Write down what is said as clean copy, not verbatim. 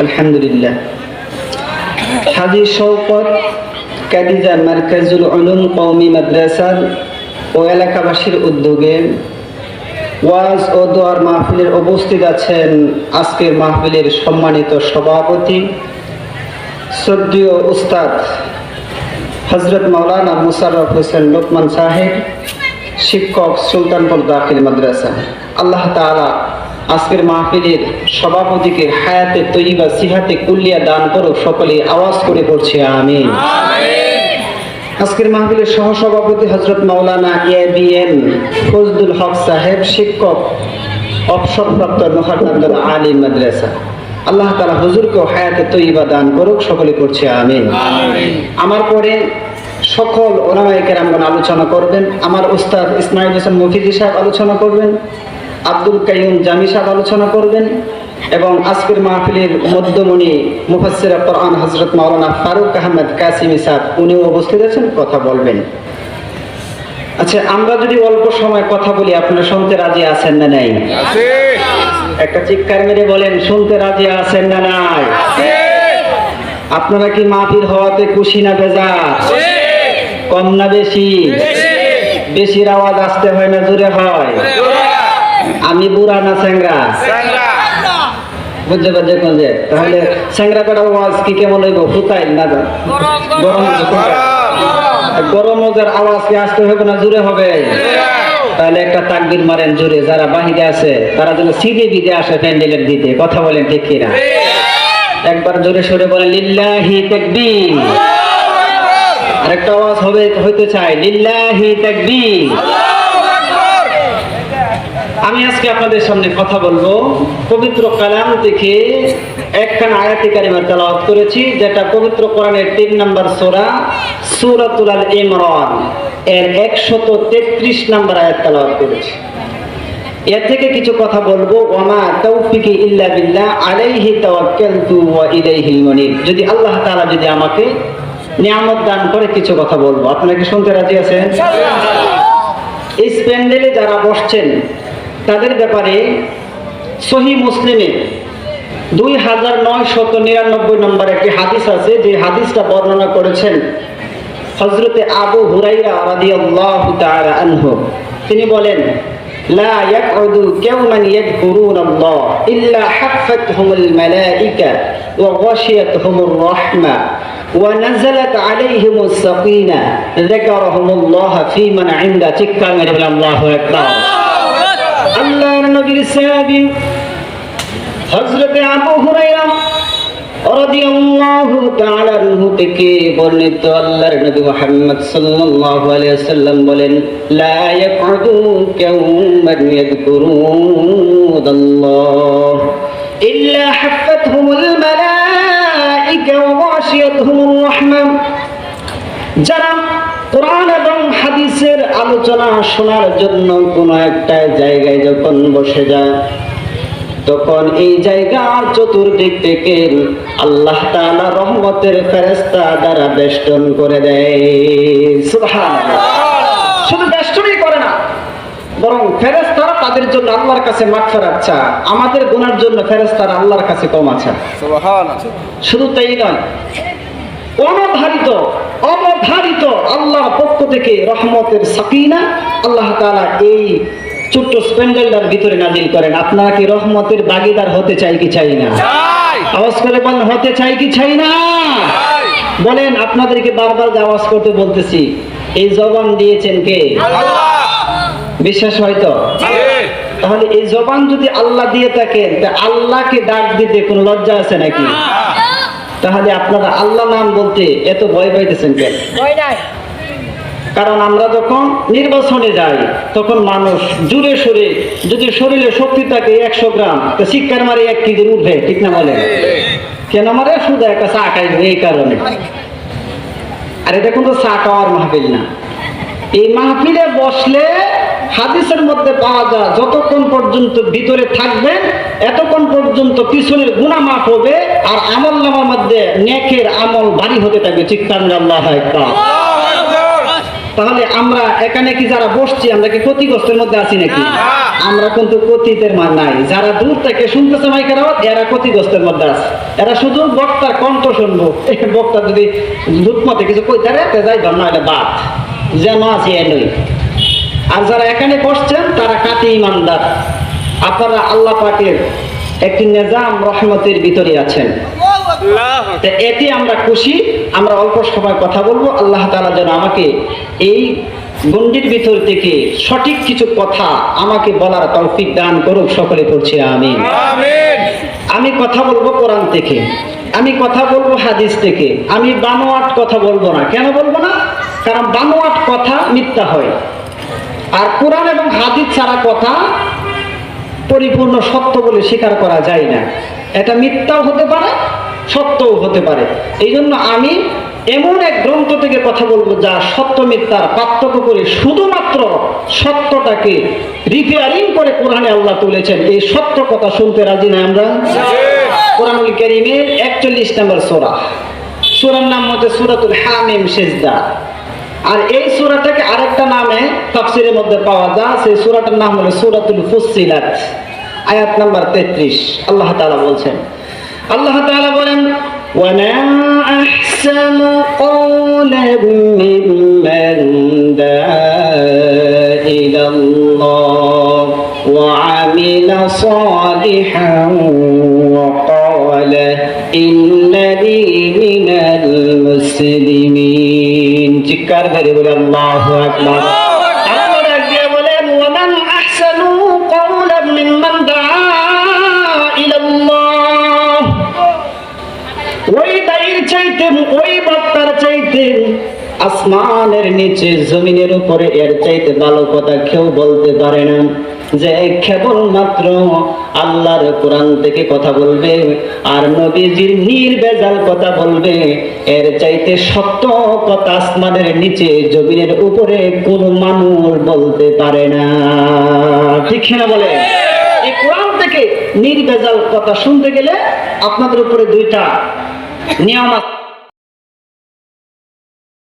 আলহামদুলিল্লাহ। হাজী শওকত কাদিজা মারকাজুল উলুম কওমি মাদ্রাসা ও এলাকাবাসীর উদ্যোগে ওয়াজ ও দোয়ার মাহফিলের উপস্থিত আছেন আজকের মাহফিলের সম্মানিত সভাপতি শ্রদ্ধেয় উস্তাদ হযরত মাওলানা মুশাররফ হোসেন লোকমান সাহেব, শিক্ষক সুলতানপুর দাখিল মাদ্রাসা। আল্লাহ তাআলা আজকের মাহফিলের সভাপতিকে হায়াতে তৈয়বা সিহাতে কুল্লিয়া দান করুক। সকলে আওয়াজ করে পড়ছে আমিন। আজকের মাহফিলের সহসভাপতি হযরত মাওলানা এবিএম ফজলুল হক সাহেব, শিক্ষক অবসরপ্রাপ্ত মুহাদ্দিস আলিম মাদ্রাসা। আল্লাহ তাআলা হুজুরকে হায়াতে তৈয়বা দান করুক। সকলে পড়ছে আমিন। আমার পরে সকল উলামায়ে কেরামগণ আলোচনা করবেন। আমার উস্তাদ ইসমাইল হোসেন মুফিদি সাহেব আলোচনা করবেন, আব্দুল কাইয়ুম জামি সাহেব আলোচনা করবেন এবং আজকের মাহফিলের মধ্যমণি মুফাসসির কোরআন হযরত মাওলানা ফারুক আহমদ কাসিমি সাহেব উনিও উপস্থিত আছেন, কথা বলবেন। আচ্ছা, আমরা যদি অল্প সময় কথা বলি আপনারা শুনতে রাজি আছেন না নাই? একটা চিৎকার মেরে বলেন, শুনতে রাজি আছেন না নাই? আপনারা কি মাহফিল হওয়াতে খুশি না বেজার? কম না বেশি? বেশির আওয়াজ আসতে হয় না জোরে হয়? আমি বুড়া না স্যাংরা? বুঝতে পারছে কোন যে? তাহলে স্যাংরা করার আওয়াজ কি কেমন হইব? ফুতাই না গরম মজার আওয়াজ কি আসতে হবে না জোরে হবে? তাহলে একটা তাকবীর মারেন জোরে। যারা বাহিরে আছে তারা যেন সিধে বিদে আসে প্যান্ডেলের দিতে। কথা বলেন ঠিক কিনা? একবার জোরে সরে বলেন লিল্লাহি তাকবীর। আরেকটা আওয়াজ হইতে চাই লিল্লাহি তাকবীর। আমি আজকে আপনাদের সামনে কথা বলবো পবিত্র কালাম থেকে একখানা আয়াতে কারিমা তেলাওয়াত করেছি, যেটা পবিত্র কোরআনের 3 নম্বর সূরা সূরাতুল আল ইমরান এর 133 নম্বর আয়াত তেলাওয়াত করেছি। এর থেকে কিছু কথা বলবো। ওয়ামা তাওফিকি ইল্লা বিল্লাহ আলাইহি তাওয়াক্কালতু ওয়া ইলাইহিল মুনীব। যদি আল্লাহ তাআলা যদি আমাকে নিয়ামত দান করে কিছু কথা বলবো। আপনারা কি শুনতে রাজি আছেন? এই প্যান্ডেলে যারা বসছেন তাদের ব্যাপারে সহিহ মুসলিমে 2999 নম্বর একটি হাদিস আছে, যে হাদিসটা বর্ণনা করেছেন হযরতে আবু হুরায়রা রাদিয়াল্লাহু তাআলা আনহু। তিনি বলেন, লা ইয়াকউদু কাওমান ইয়াযকুরুনাল্লাহ ইল্লা হাফাতহুমুল মালায়েকা ওয়া গাশিয়াতহুমুর রাহমা ওয়া নাযালাত আলাইহিমুস সাকিনা যাকারাহুমুল্লাহ ফী মান ইনদা। চিৎকার মেরে বলেন আল্লাহু আকবার। আল্লাহর নবীর সাহাবী হযরতে আবু হুরায়রা রাদিয়াল্লাহু তাআলা আনহু থেকে বর্ণিত, আল্লাহর নবী মুহাম্মদ সাল্লাল্লাহু আলাইহি ওয়াসাল্লাম বলেন, লা ইয়াকউদু কাওমান ইয়াযকুরুনাল্লাহ ইল্লা হাফাতহুমুল মালায়েকা ওয়া গাশিয়াতহুমুর রাহমা। যারা কোরআন এবং হাদিসের আলোচনা শোনার জন্য কোন একটা জায়গায় যখন বসে যায়, তখন এই জায়গার চতুর্দিক থেকে আল্লাহ তাআলা রহমতের ফেরেশতা দ্বারা বেষ্টন করে দেয়। সুবহানাল্লাহ। শুধু বেষ্টনই করে না, বরং ফেরেশতারা তাদের জন্য আল্লাহর কাছে মাগফিরাত চায়। আমাদের গুনার জন্য ফেরেশতারা আল্লাহর কাছে কম আছে। সুবহানাল্লাহ। শুধু তাই নয়, অবধারিত আল্লাহর পক্ষ থেকে রহমতের সাকিনা আল্লাহ তাআলা এই ছোট্ট স্প্যান্ডেলটার ভিতরে নাজিল করেন। আপনারা কি রহমতের ভাগীদার হতে চাই কি চাই না? আওয়াজ করে বলেন, হতে চাই কি চাই না? বলেন। আপনাদেরকে বারবার আওয়াজ করতে বলতেছি, এই জবান দিয়েছেন কে? আল্লাহ। বিশ্বাস হয়তো? তাহলে এই জবান যদি আল্লাহ দিয়ে থাকেন, তা আল্লাহকে ডাক দিতে কোনো লজ্জা আছে নাকি? তাহলে আপনারা আল্লাহ নাম বলতে এত ভয় পাইতেছেন কেন? ভয় নাই। কারণ আমরা যখন নির্বাচনে যাই তখন মানুষ জোরে সোরে, যদি শরীরে শক্তি থাকে 100 গ্রাম, তো শিক্ষার মারে 1 কেজি উঠবে, ঠিক না বলেন? কেন মারে? শুধু একটা চা খাইবে, এই কারণে। আর এটা কিন্তু চা খাওয়ার মাহফিল না। এই মাহফিলে বসলে হাদিসের মধ্যে পাওয়া যায়, যতক্ষণ পর্যন্ত ভিতরে থাকবেন এতক্ষণ পর্যন্ত পিছনের গুনাহ মাফ হবে, আর আমলনামার মধ্যে নেকের আমল ভারী হতে থাকবে। চিৎকার আল্লাহু আকবার। তাহলে আমরা এখানে কি যারা বসছি আমরা কি ক্ষতিগ্রস্তের মধ্যে আছি নাকি? আমরা কিন্তু ক্ষতিতের মান নাই। যারা দূর থেকে শুনতেছে মাইকের আওয়াজ এরা ক্ষতিগ্রস্তের মধ্যে আছে। এরা শুধু বক্তার কণ্ঠ শুনবো, বক্তা যদি দুধমতে কিছু কইতে রে যাই ধর না এটা বাদ যেন আছে এনই। আর যারা এখানে বসছেন তারা কাটি ইমানদার। আপনারা আল্লাহ পাকের একটি নিজাম রহমতের ভিতরে আছেন, এতে আমরা খুশি। আমরা অল্প সময় কথা বলবো, আল্লাহ তাআলা যেন আমাকে এই গণ্ডির ভিতর থেকে সঠিক কিছু কথা আমাকে বলার তৌফিক দান করুক। সকলে পড়ছি আমিন। আমি কথা বলবো কোরআন থেকে, আমি কথা বলবো হাদিস থেকে। আমি বানোয়াট কথা বলবো না। কেন বলবো না? কারণ বানোয়াট কথা মিথ্যা হয়, আর কোরআন এবং হাদিস ছাড়া কথা পরিপূর্ণ সত্য বলে স্বীকার করা যায় না। এটা মিথ্যাও হতে পারে, সত্যও হতে পারে। এই জন্য আমি এমন এক গ্রন্থ থেকে কথা বলবো যা সত্য মিথ্যার পার্থক্য করে শুধুমাত্র সত্যটাকে রিপেয়ারিং করে কোরআনে আল্লাহ তুলেছেন। এই সত্য কথা শুনতে রাজি না আমরা? কোরআনুল কারীমের 41 নম্বর সূরা, সূরার নাম হচ্ছে সূরাতুল হামিম সিজদা। আর এই সূরাটাকে আরেকটা নামে তাফসীরের মধ্যে পাওয়া যায়, সেই সূরাটার নাম হলো সূরাতুল ফুসসিলাত, আয়াত নাম্বার 33। আল্লাহ তাআলা বলছেন, আল্লাহ তাআলা বলেন, وَمَا أَحْسَنُ قَوْلًا مِّمَّن دَعَا إِلَى اللَّهِ وَعَمِلَ صَالِحًا وَقَالَ إِنَّنِي مِنَ الْمُسْلِمِينَ। চিৎকার করে বলে আল্লাহু আকবার। আল্লাহ ডাকে বলেন, وَمَا أَحْسَنُ قَوْلًا مِّمَّن دَعَا إِلَى اللَّهِ। ওই দায়ীর চাইতে, ওই বক্তার চাইতে আসমানের নিচে জমিনের উপরে এর চাইতে ভালো কথা কেউ বলতে পারে না, যে কেবলমাত্র আল্লাহর কোরআন থেকে কথা বলবে আর নবীজির নির্ভেজাল কথা বলবে। এর চাইতে সত্য কথা আসমানের নিচে জমিনের উপরে কোন মানুষ বলতে পারে না। ঠিক না বলে? এই কোরআন থেকে নির্ভেজাল কথা শুনতে গেলে আপনাদের উপরে দুইটা নিয়ম আছে।